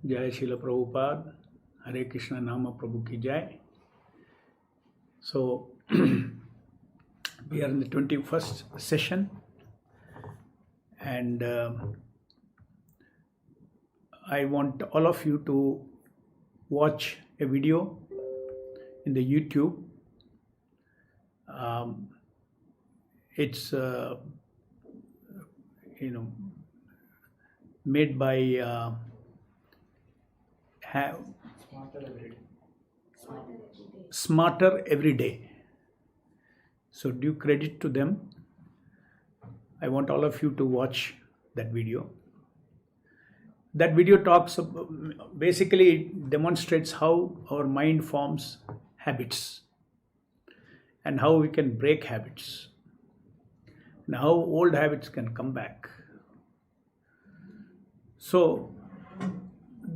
Jai Srila Prabhupada, Hare Krishna Nama Prabhu Ki Jai. So, we are in the 21st session, and I want all of you to watch a video in the YouTube. It's made by Smarter Every Day. So due credit to them. I want all of you to watch that video. That video talks basically it demonstrates how our mind forms habits and how we can break habits and how old habits can come back. So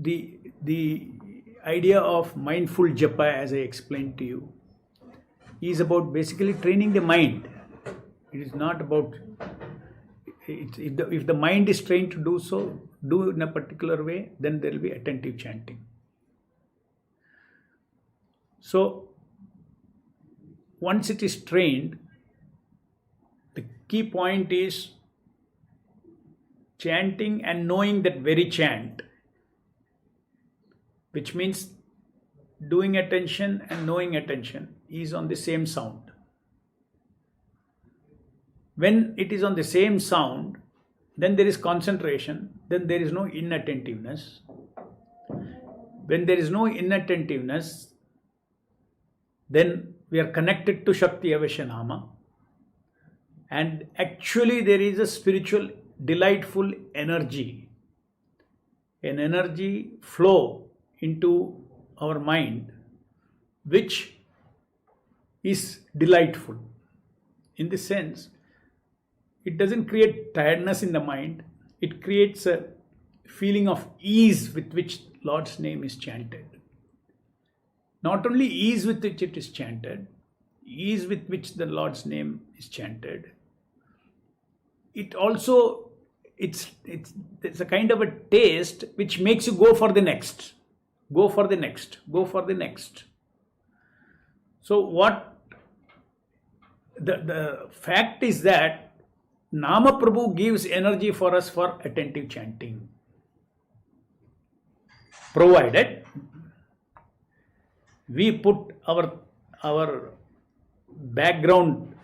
the idea of mindful japa, as I explained to you, is about basically training the mind. It is not about if the mind is trained to do in a particular way, then there will be attentive chanting. So once it is trained, the key point is chanting and knowing that very chant, which means doing attention and knowing attention is on the same sound. When it is on the same sound, then there is concentration, then there is no inattentiveness. When there is no inattentiveness, then we are connected to Shakti Aveshanama, and actually there is a spiritual delightful energy, an energy flow into our mind which is delightful. In the sense, it doesn't create tiredness in the mind, it creates a feeling of ease with which Lord's name is chanted. Not only ease with which it is chanted, ease with which the Lord's name is chanted, it also it's a kind of a taste which makes you go for the next, go for the next, go for the next. So what the fact is that Nama Prabhu gives energy for us for attentive chanting, provided we put our background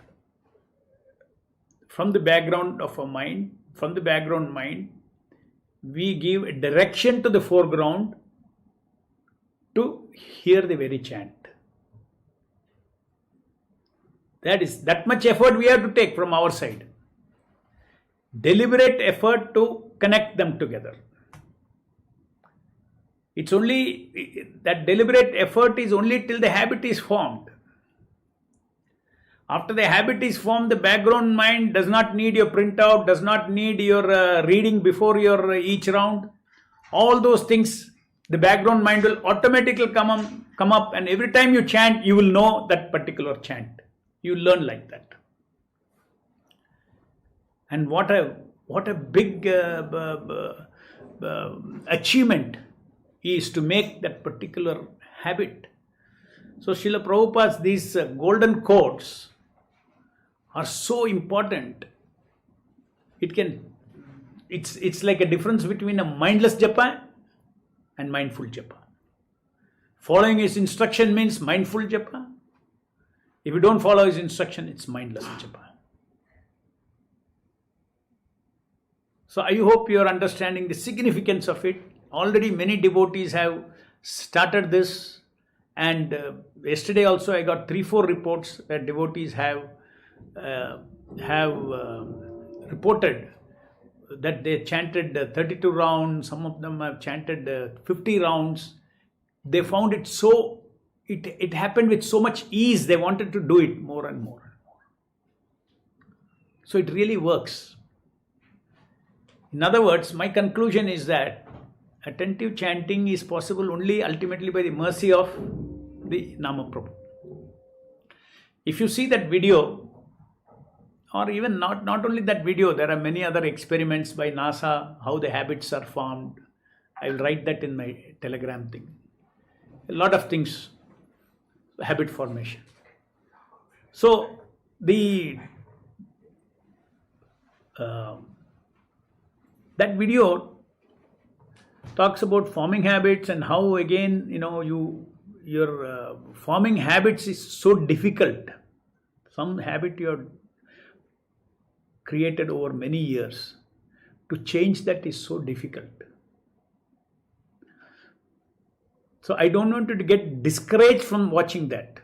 from the background of our mind, from the background mind, we give a direction to the foreground to hear the very chant. That much effort we have to take from our side. Deliberate effort to connect them together. It's only that deliberate effort is only till the habit is formed. After the habit is formed, the background mind does not need your printout, does not need your reading before your each round. All those things, the background mind will automatically come up, and every time you chant, you will know that particular chant. You learn like that. And what a big achievement is to make that particular habit. So Srila Prabhupada's these golden quotes are so important. It's like a difference between a mindless japa and mindful japa. Following his instruction means mindful japa. If you don't follow his instruction, it's mindless japa. So I hope you are understanding the significance of it. Already many devotees have started this, and yesterday also I got 3-4 reports that devotees have reported that they chanted 32 rounds. Some of them have chanted 50 rounds. They found it so, it happened with so much ease, they wanted to do it more and more. So it really works. In other words, my conclusion is that attentive chanting is possible only ultimately by the mercy of the Nama Prabhu. If you see that video, or even not only that video, there are many other experiments by NASA, how the habits are formed, I will write that in my Telegram thing. A lot of things, habit formation. So the that video talks about forming habits and how again your forming habits is so difficult. Some habit you have created over many years, to change that is so difficult. So I don't want you to get discouraged from watching that.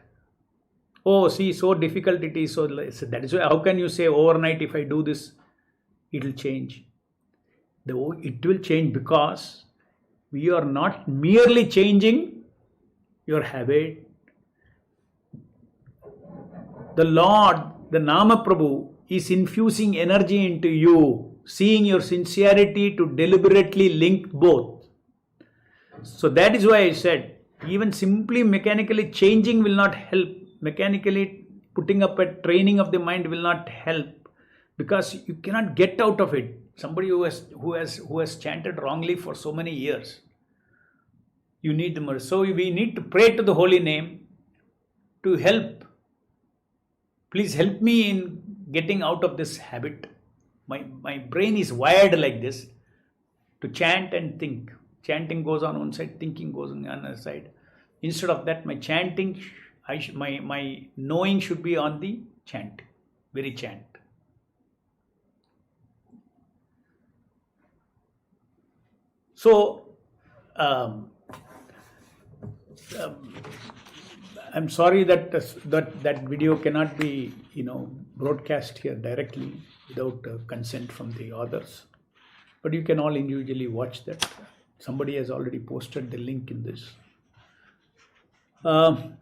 Oh, see, so difficult it is. So that is why, how can you say overnight, if I do this, it will change? It will change because we are not merely changing your habit. The Lord, the Nama Prabhu, is infusing energy into you, seeing your sincerity to deliberately link both. So that is why I said, even simply mechanically changing will not help. Mechanically putting up a training of the mind will not help, because you cannot get out of it. Somebody who has chanted wrongly for so many years, you need the mercy. So we need to pray to the holy name to help. Please help me in getting out of this habit. My brain is wired like this, to chant and think. Chanting goes on one side, thinking goes on the other side. Instead of that, my chanting, my knowing should be on the chant, very chant. So I'm sorry that that video cannot be broadcast here directly without consent from the authors, but you can all individually watch that. Somebody has already posted the link in this. Now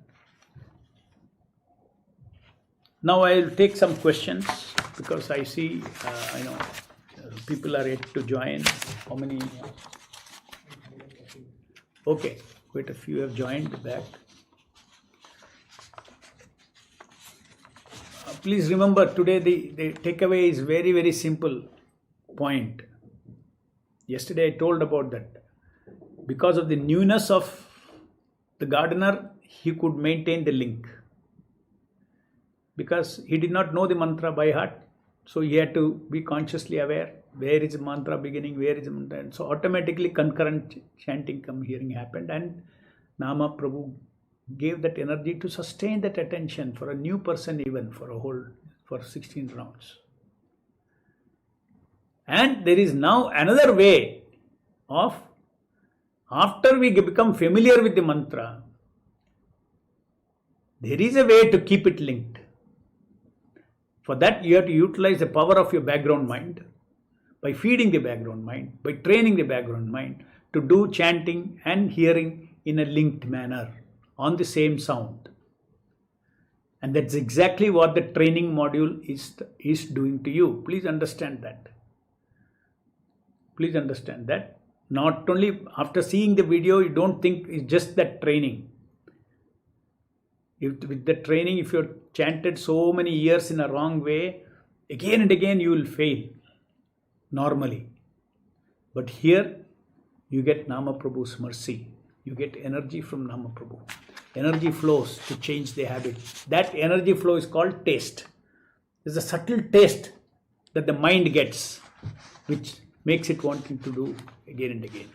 I will take some questions, because I see people are yet to join. How many? Okay, quite a few have joined back. Please remember, today the takeaway is very, very simple point. Yesterday I told about that. Because of the newness of the gardener, he could maintain the link. Because he did not know the mantra by heart, so he had to be consciously aware. Where is the mantra beginning? Where is the mantra? And so automatically concurrent chanting hearing happened, and Nama Prabhu gave that energy to sustain that attention for a new person, even for 16 rounds. And there is now another way of, after we become familiar with the mantra, there is a way to keep it linked. For that, you have to utilize the power of your background mind, by feeding the background mind, by training the background mind to do chanting and hearing in a linked manner on the same sound. And that's exactly what the training module is doing to you. Please understand that. Please understand that. Not only after seeing the video, you don't think it's just that training. With the training, if you're chanted so many years in a wrong way, again and again you will fail normally. But here, you get Nama Prabhu's mercy. You get energy from Nama Prabhu. Energy flows to change the habit. That energy flow is called taste. There's a subtle taste that the mind gets, which makes it wanting to do again and again.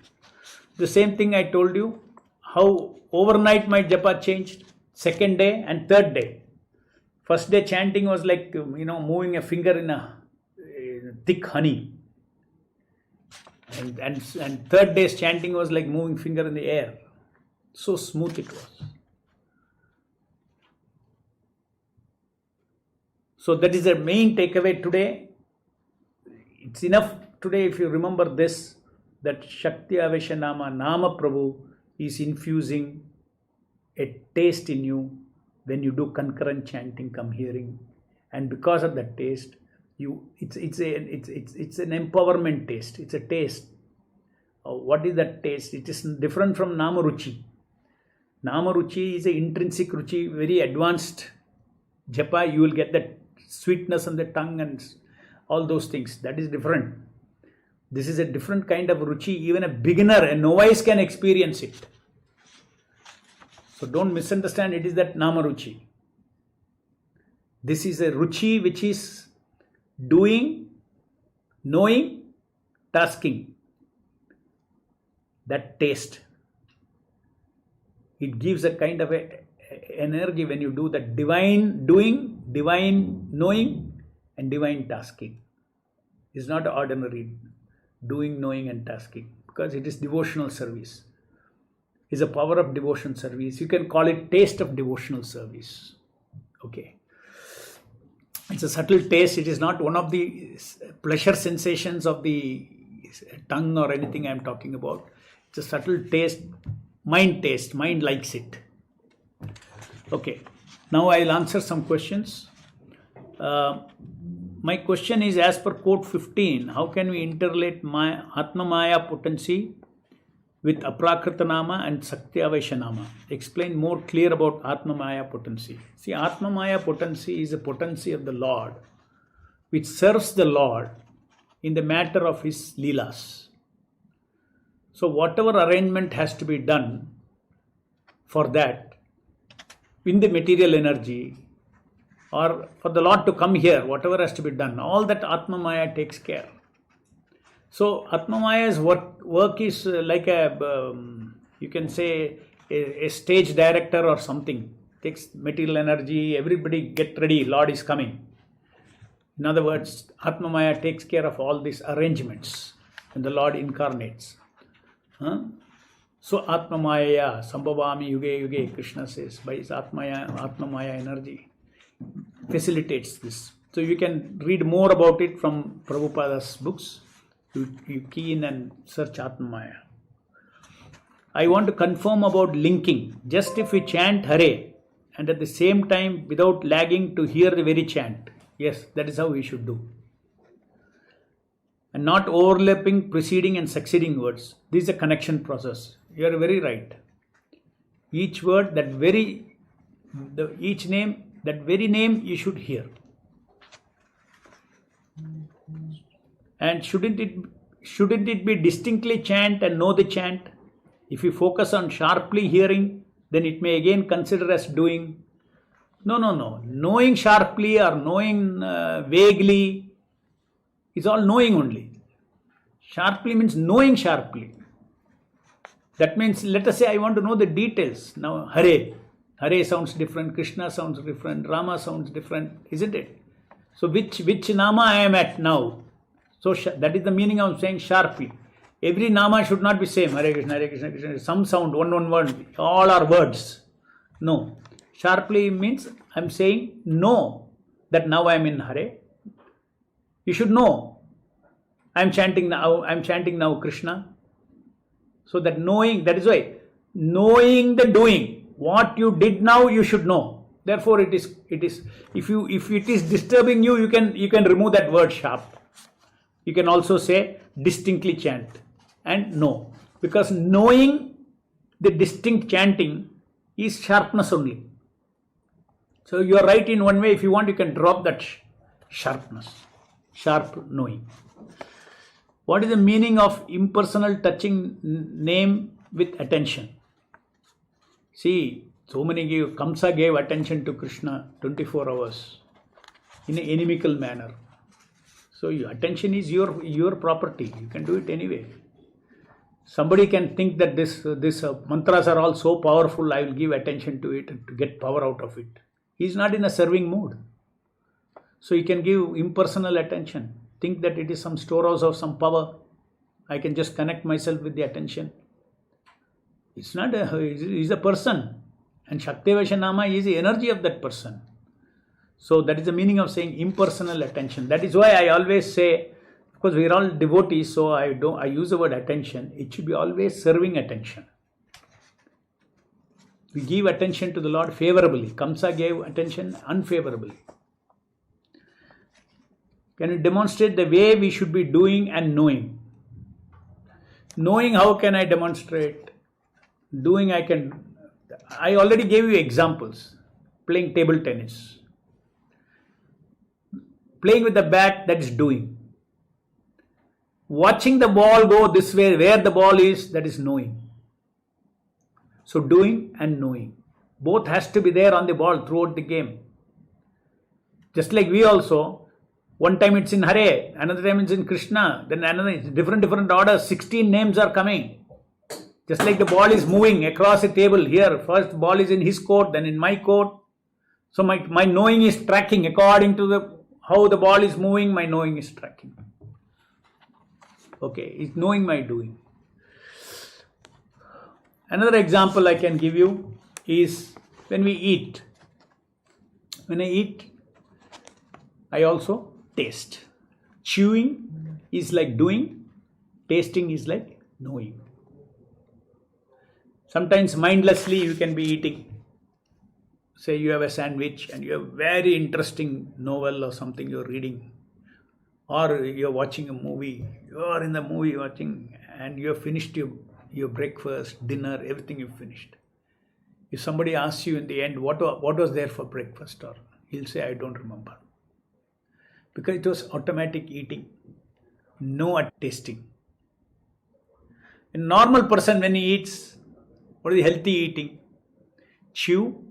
The same thing I told you, how overnight my japa changed, second day and third day. First day chanting was like, moving a finger in a thick honey. And third day's chanting was like moving finger in the air. So smooth it was. So that is the main takeaway today. It's enough today if you remember this, that Shakti Avesha Nama Prabhu is infusing a taste in you when you do concurrent chanting come hearing, and because of that taste, it's an empowerment taste. It's a taste. What is that taste? It is different from Nama Ruchi. Nama Ruchi is an intrinsic Ruchi, very advanced japa. You will get that sweetness on the tongue and all those things. That is different. This is a different kind of ruchi. Even a beginner, a novice can experience it. So don't misunderstand, it is that nama ruchi. This is a ruchi which is doing, knowing, tasking. That taste. It gives a kind of a energy when you do that divine doing, divine knowing, and divine tasking. It's not ordinary doing, knowing, and tasking, because it is devotional service. It's a power of devotion service. You can call it taste of devotional service. Okay. It's a subtle taste. It is not one of the pleasure sensations of the tongue or anything I'm talking about. It's a subtle taste. Mind likes it. Okay, now I'll answer some questions. My question is, as per quote 15, how can we interrelate Atma Maya potency with Aprakrita Nama and Satyavesha Nama? Explain more clear about Atma Maya potency. See, Atma Maya potency is a potency of the Lord which serves the Lord in the matter of his Leelas. So whatever arrangement has to be done for that in the material energy, or for the Lord to come here, whatever has to be done, all that Atma Maya takes care. So Atma Maya's work is like you can say a stage director or something. Takes material energy, everybody get ready, Lord is coming. In other words, Atma Maya takes care of all these arrangements when the Lord incarnates. So Atma Maya, Sambhavami Yuge Yuge, Krishna says, by his Atma Maya energy facilitates this. So you can read more about it from Prabhupada's books. You key in and search Atma Maya. I want to confirm about linking. Just if we chant Hare and at the same time without lagging to hear the very chant. Yes, that is how we should do. And not overlapping preceding and succeeding words. This is a connection process. You are very right. Each word, that very name you should hear. And shouldn't it be distinctly chant and know the chant? If you focus on sharply hearing, then it may again consider as doing. No. Knowing sharply or knowing vaguely is all knowing only. Sharply means knowing sharply. That means, let us say I want to know the details. Now, Hare sounds different, Krishna sounds different, Rama sounds different, isn't it? So which Nama I am at now? So that is the meaning of saying sharply. Every Nama should not be same. Hare Krishna, Krishna Krishna. Some sound, one word. All are words. No. Sharply means I am saying know that now I am in Hare. You should know. I am chanting now Krishna. So that knowing, that is why knowing the doing, what you did now you should know. Therefore it is if it is disturbing you, you can remove that word sharp. You can also say distinctly chant and know, because knowing the distinct chanting is sharpness only. So you are right in one way. If you want, you can drop that sharpness, sharp knowing. What is the meaning of impersonal touching name with attention? See, Kamsa gave attention to Krishna 24 hours in an inimical manner. So your attention is your property. You can do it anyway. Somebody can think that this mantras are all so powerful, I will give attention to it and to get power out of it. He is not in a serving mood. So you can give impersonal attention. Think that it is some storehouse of some power. I can just connect myself with the attention. It's not he's a person. And Shaktavesha Nama is the energy of that person. So that is the meaning of saying impersonal attention. That is why I always say, because we are all devotees, so I use the word attention. It should be always serving attention. We give attention to the Lord favorably. Kamsa gave attention unfavorably. Can you demonstrate the way we should be doing and knowing? Knowing, how can I demonstrate? Doing, I already gave you examples. Playing table tennis. Playing with the bat, that is doing. Watching the ball go this way, where the ball is, that is knowing. So doing and knowing, both has to be there on the ball throughout the game. Just like we also, one time it's in Hare, another time it's in Krishna, then another, different orders, 16 names are coming. Just like the ball is moving across a table here, first ball is in his court, then in my court. So my knowing is tracking according to how the ball is moving, my knowing is tracking. Okay, it's knowing my doing. Another example I can give you is when we eat. When I eat, I also taste. Chewing is like doing, tasting is like knowing. Sometimes mindlessly you can be eating. Say you have a sandwich and you have very interesting novel or something you're reading, or you're watching a movie, you're in the movie watching and you have finished your breakfast, dinner, everything you've finished. If somebody asks you in the end, what was there for breakfast, or he'll say, I don't remember. Because it was automatic eating, no tasting. A normal person when he eats, what is healthy eating? Chew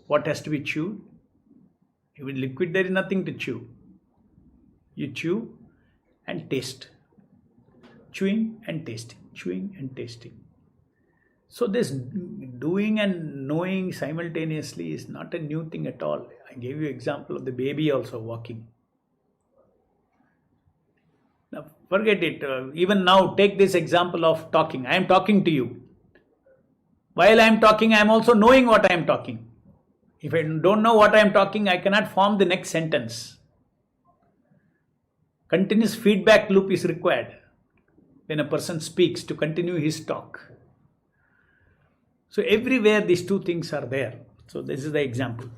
what has to be chewed. If it's liquid, there is nothing to chew. You chew and taste. Chewing and tasting. Chewing and tasting. So this doing and knowing simultaneously is not a new thing at all. I gave you example of the baby also walking. Now forget it. Even now, take this example of talking. I am talking to you. While I am talking, I am also knowing what I am talking. If I don't know what I am talking, I cannot form the next sentence. Continuous feedback loop is required when a person speaks to continue his talk. So everywhere these two things are there. So this is the example.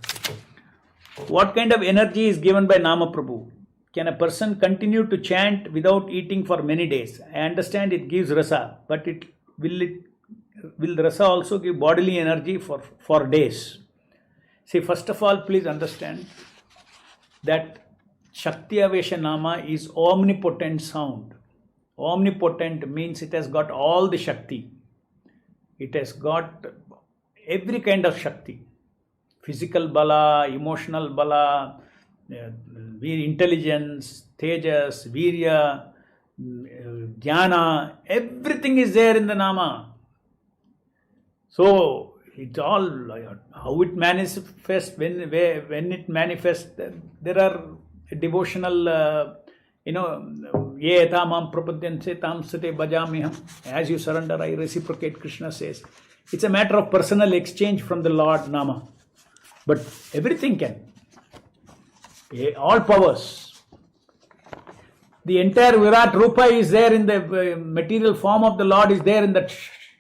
What kind of energy is given by Nama Prabhu? Can a person continue to chant without eating for many days? I understand it gives rasa, but will rasa also give bodily energy for days? See, first of all, please understand that Shakti Avesha Nama is omnipotent sound. Omnipotent means it has got all the Shakti. It has got every kind of Shakti. Physical bala, emotional bala, intelligence, tejas, virya, jnana, everything is there in the Nama. So, it's all how it manifests, when it manifests, there are devotional, ye etamam prapadyanse tam sate bhajamiham. As you surrender, I reciprocate, Krishna says. It's a matter of personal exchange from the Lord Nama. But everything can. All powers. The entire Virat Rupa is there in the material form of the Lord, is there in that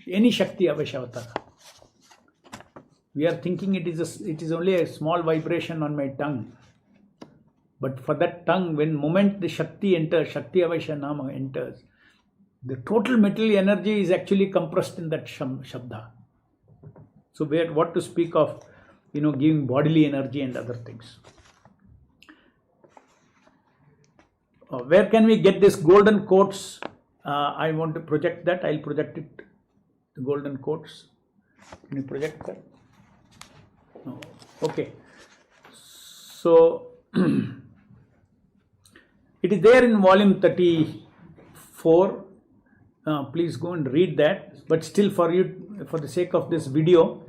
any Shakti Avesha. We are thinking it is only a small vibration on my tongue. But for that tongue, when moment the Shakti enters, Shakti Avesha Nama enters, the total material energy is actually compressed in that Shabda. So what to speak of, giving bodily energy and other things. Where can we get this golden quotes? I want to project that. I'll project it. The golden quotes. Can you project that? No. Okay. So it is there in volume 34. Please go and read that. But still, for the sake of this video,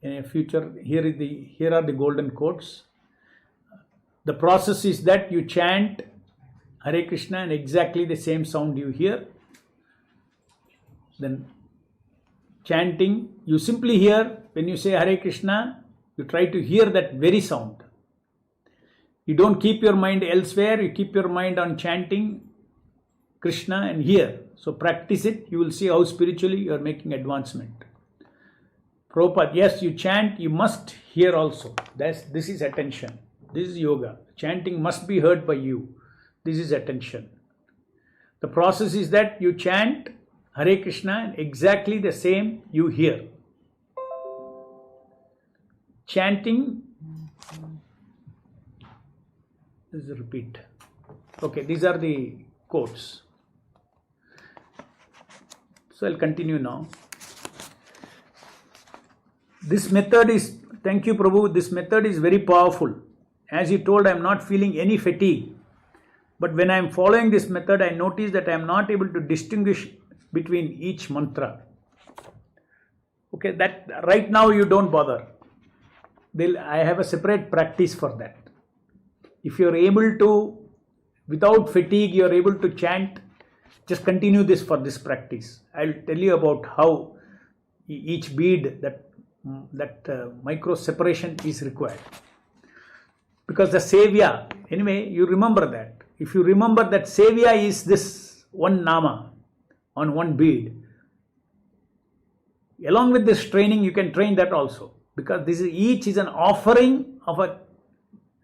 in future, here are the golden quotes. The process is that you chant Hare Krishna and exactly the same sound you hear. Then chanting, you simply hear, when you say Hare Krishna, you try to hear that very sound. You don't keep your mind elsewhere, you keep your mind on chanting Krishna and hear. So practice it, you will see how spiritually you are making advancement. Prabhupada, yes, you chant, you must hear also. This is attention. This is yoga. Chanting must be heard by you. This is attention. The process is that you chant Hare Krishna and exactly the same you hear. Chanting, this is a repeat. Okay, these are the quotes. So I'll continue now. This method is, thank you Prabhu, this method is very powerful. As you told, I am not feeling any fatigue. But when I am following this method, I notice that I am not able to distinguish between each mantra. Okay, that right now you don't bother. I have a separate practice for that. If you are able to, without fatigue, you are able to chant, just continue this for this practice. I'll tell you about how each bead, that micro separation is required. Because the Sevya, anyway, you remember that. If you remember that Sevya is this one nama on one bead, along with this training, you can train that also. Because each is an offering of a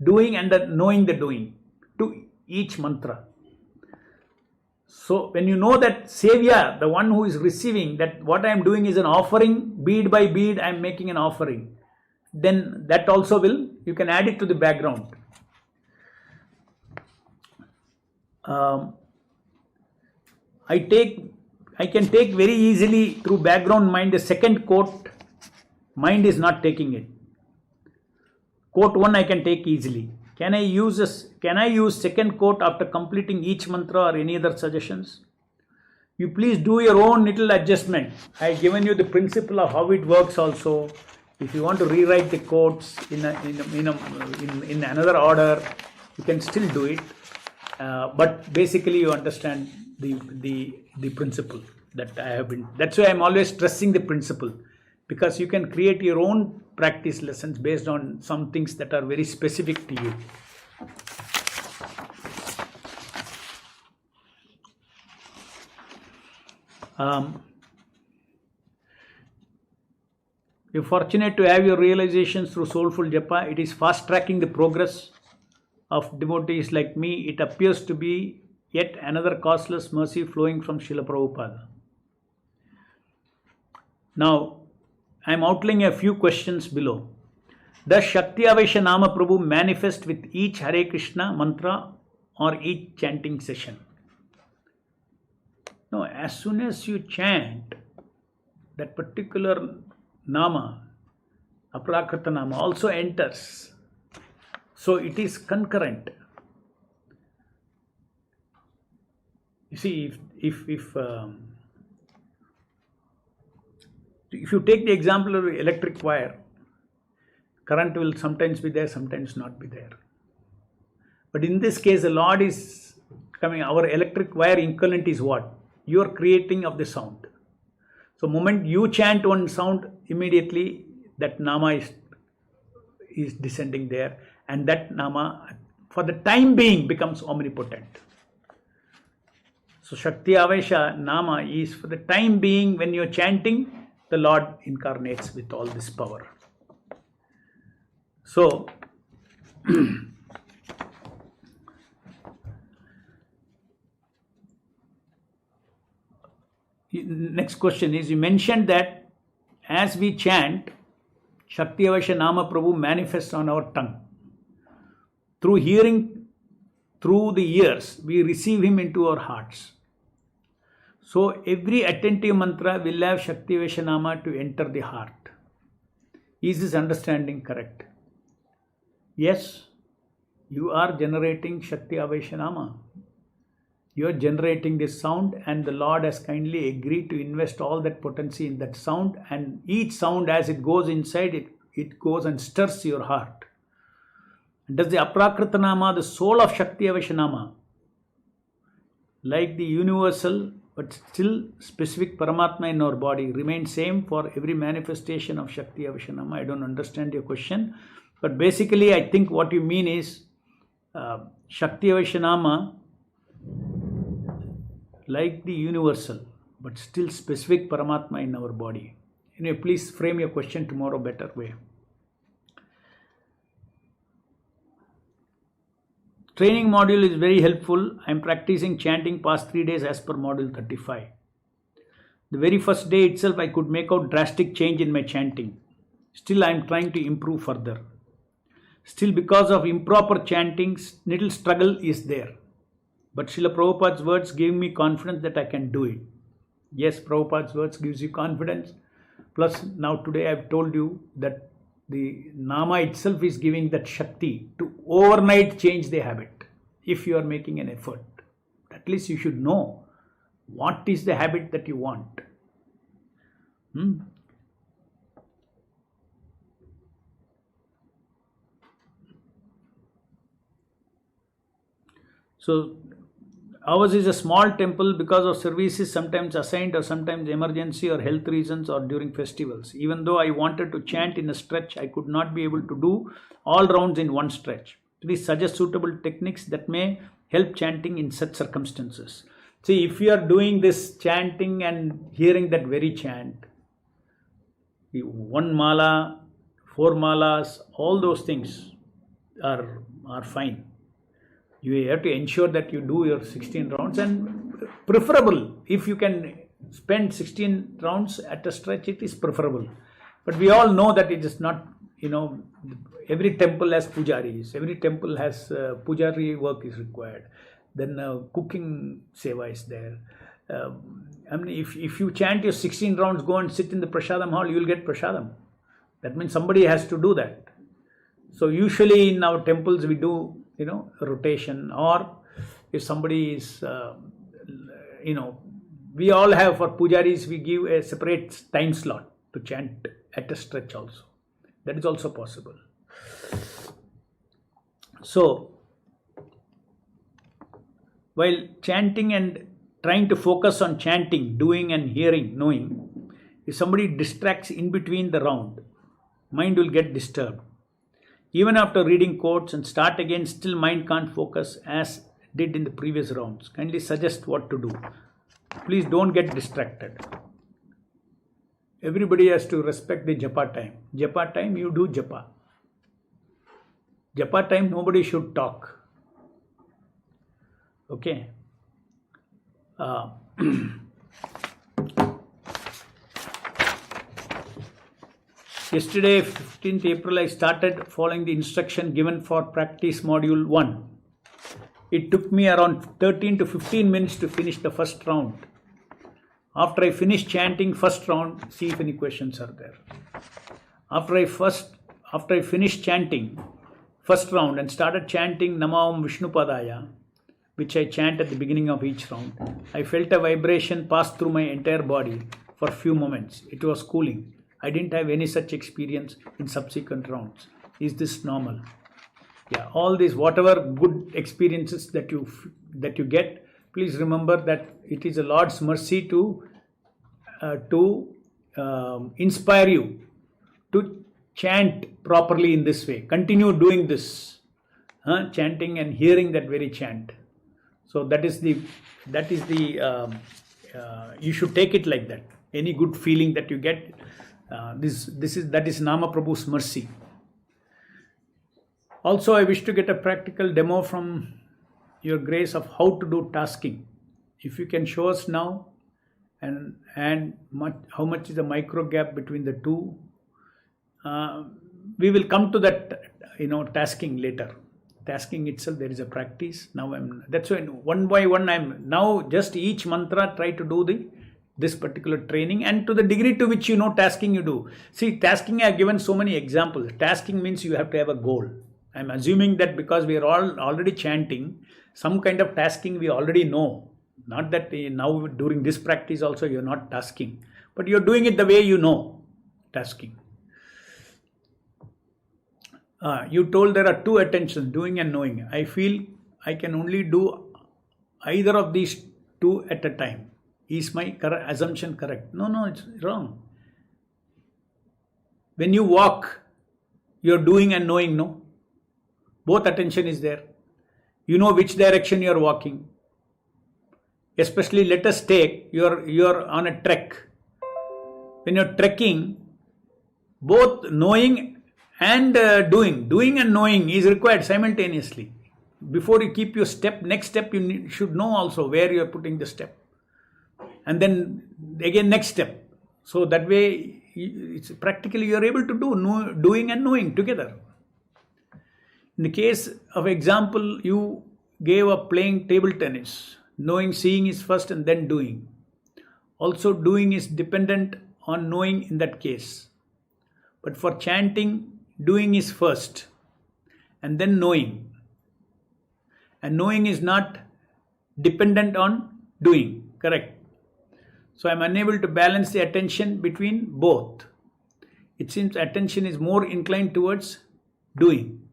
doing and a knowing the doing to each mantra. So when you know that Sevya, the one who is receiving, that what I am doing is an offering, bead by bead I am making an offering, then that also you can add it to the background. I can take very easily through background mind the second quote. Mind is not taking it. Quote 1 I can take easily. Can I use second quote after completing each mantra or any other suggestions? You please do your own little adjustment. I have given you the principle of how it works also. If you want to rewrite the quotes in another order, you can still do it. But basically you understand the principle that I have been. That's why I'm always stressing the principle. Because you can create your own practice lessons based on some things that are very specific to you. You're fortunate to have your realizations through soulful japa. It is fast tracking the progress of devotees like me. It appears to be yet another causeless mercy flowing from Srila Prabhupada. Now, I am outlining a few questions below. Does Shakti Avesha Nama Prabhu manifest with each Hare Krishna mantra or each chanting session? No, as soon as you chant that particular Nama, Aprakrita Nama also enters. So it is concurrent. You see, if you take the example of electric wire, current will sometimes be there, sometimes not be there. But in this case, the Lord is coming. Our electric wire equivalent is what? You are creating of the sound. So moment you chant one sound, immediately that Nama is descending there. And that Nama, for the time being, becomes omnipotent. So Shakti Avesha Nama is for the time being, when you are chanting, the Lord incarnates with all this power. So, next question is, you mentioned that as we chant, Shakti Avesha Nama Prabhu manifests on our tongue. Through hearing, through the ears, we receive him into our hearts. So every attentive mantra will have Shakti Avesha Nama to enter the heart. Is this understanding correct? Yes, you are generating Shakti Avesha Nama. You are generating this sound, and the Lord has kindly agreed to invest all that potency in that sound, and each sound as it goes inside, it goes and stirs your heart. Does the Aprakrita Nama, the soul of Shakti Avesha Nama, like the universal but still specific Paramatma in our body, remain same for every manifestation of Shakti Avesha Nama? I don't understand your question. But basically, I think what you mean is Shakti Avesha Nama, like the universal but still specific Paramatma in our body. Anyway, please frame your question tomorrow better way. Training module is very helpful. I am practicing chanting past 3 days as per module 35. The very first day itself, I could make out drastic change in my chanting. Still, I am trying to improve further. Still, because of improper chanting, little struggle is there. But Srila Prabhupada's words gave me confidence that I can do it. Yes, Prabhupada's words gives you confidence. Plus, now today I've told you that the Nama itself is giving that Shakti to overnight change the habit if you are making an effort. At least you should know what is the habit that you want. So ours is a small temple because of services sometimes assigned or sometimes emergency or health reasons or during festivals. Even though I wanted to chant in a stretch, I could not be able to do all rounds in one stretch. Please suggest suitable techniques that may help chanting in such circumstances. See, if you are doing this chanting and hearing that very chant, one mala, 4 malas, all those things are fine. You have to ensure that you do your 16 rounds, and preferable if you can spend 16 rounds at a stretch, it is preferable. But we all know that it is not, every temple has pujaris, every temple has pujari work is required. Then cooking seva is there. If you chant your 16 rounds, go and sit in the prasadam hall, you will get prasadam. That means somebody has to do that. So usually in our temples we do, rotation, or if somebody is, we all have, for pujaris, we give a separate time slot to chant at a stretch also. That is also possible. So, while chanting and trying to focus on chanting, doing and hearing, knowing, if somebody distracts in between the round, mind will get disturbed. Even after reading quotes and start again, still mind can't focus as did in the previous rounds. Kindly suggest what to do. Please don't get distracted. Everybody has to respect the japa time. Japa time, you do japa. Japa time, nobody should talk. Okay. Yesterday, 15th April, I started following the instruction given for practice module 1. It took me around 13 to 15 minutes to finish the first round. After I finished chanting first round, see if any questions are there. After I finished chanting first round and started chanting Namam Vishnupadaya, which I chant at the beginning of each round, I felt a vibration pass through my entire body for a few moments. It was cooling. I didn't have any such experience in subsequent rounds. Is this normal? Yeah, all these, whatever good experiences that you get, please remember that it is the Lord's mercy to inspire you to chant properly in this way. Continue doing this, chanting and hearing that very chant. So that is the you should take it like that. Any good feeling that you get, that is Nama Prabhu's mercy. Also, I wish to get a practical demo from your grace of how to do tasking. If you can show us now, and how much is the micro gap between the two. We will come to that, tasking later. Tasking itself, there is a practice. Now that's why one by one I'm now just each mantra try to do this particular training, and to the degree to which tasking you do. See, tasking I have given so many examples. Tasking means you have to have a goal. I'm assuming that because we are all already chanting, some kind of tasking we already know. Not that now during this practice also you're not tasking, but you're doing it the way you know tasking. You told there are two attentions, doing and knowing. I feel I can only do either of these two at a time. Is my assumption correct? No, it's wrong. When you walk, you're doing and knowing, no? Both attention is there. You know which direction you're walking. Especially, let us take, you're on a trek. When you're trekking, both knowing and doing and knowing is required simultaneously. Before you keep your step, next step you should know also where you're putting the step. And then again next step. So that way, it's practically you're able to do doing and knowing together. In the case of example, you gave up playing table tennis. Knowing, seeing is first and then doing. Also, doing is dependent on knowing in that case. But for chanting, doing is first and then knowing. And knowing is not dependent on doing, correct? So I'm unable to balance the attention between both. It seems attention is more inclined towards doing.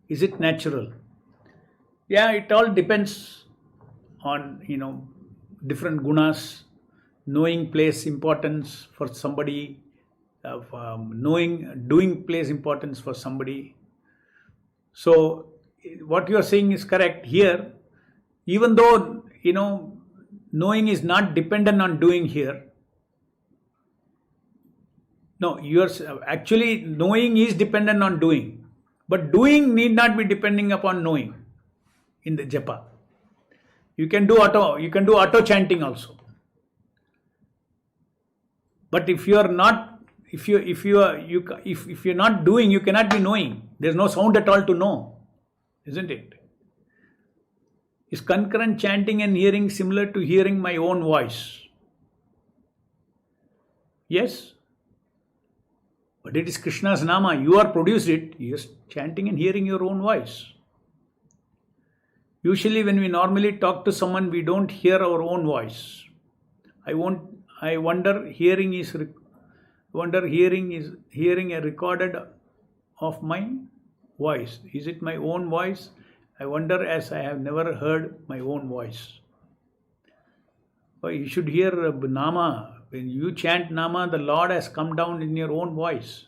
Is it natural? Yeah, it all depends on, different gunas. Knowing plays importance for somebody. Doing plays importance for somebody. So what you are saying is correct here. Even though, knowing is not dependent on doing here. No, actually knowing is dependent on doing. But doing need not be depending upon knowing in the japa. You can do auto chanting also. But if you are not, if you're not doing, you cannot be knowing. There's no sound at all to know, isn't it? Is concurrent chanting and hearing similar to hearing my own voice? Yes. But it is Krishna's Nama. You are produced it. You're chanting and hearing your own voice. Usually when we normally talk to someone, we don't hear our own voice. I wonder hearing is hearing a recorded of my voice. Is it my own voice? I wonder, as I have never heard my own voice. You should hear Nama. When you chant Nama, the Lord has come down in your own voice.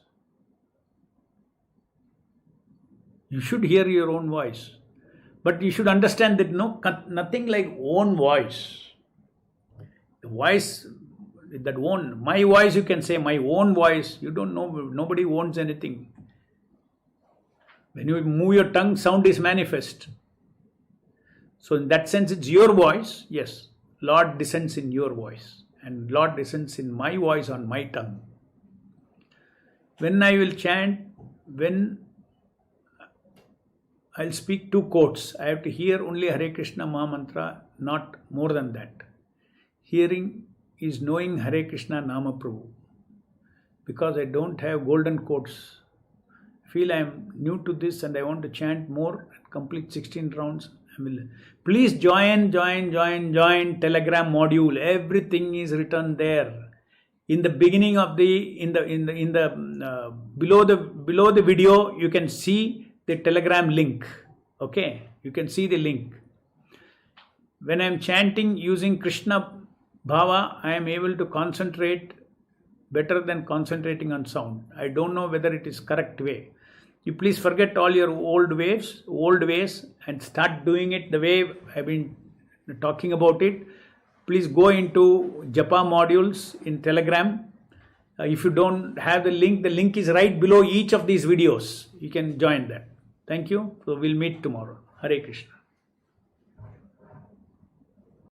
You should hear your own voice. But you should understand that nothing like own voice. The voice, my voice, you can say my own voice. You don't know, nobody owns anything. When you move your tongue, sound is manifest. So in that sense, it's your voice. Yes, Lord descends in your voice. And Lord descends in my voice on my tongue. When I will chant, when I'll speak 2 quotes, I have to hear only Hare Krishna Maha Mantra, not more than that. Hearing is knowing Hare Krishna Nama Prabhu. Because I don't have golden quotes. I feel I am new to this and I want to chant more and complete 16 rounds. Please join Telegram module. Everything is written there. In the beginning of below the video, you can see the Telegram link. Okay, you can see the link. When I am chanting using Krishna Bhava, I am able to concentrate better than concentrating on sound. I don't know whether it is correct way. You please forget all your old ways and start doing it the way I've been talking about it. Please go into Japa modules in Telegram. If you don't have the link is right below each of these videos. You can join that. Thank you. So we'll meet tomorrow. Hare Krishna.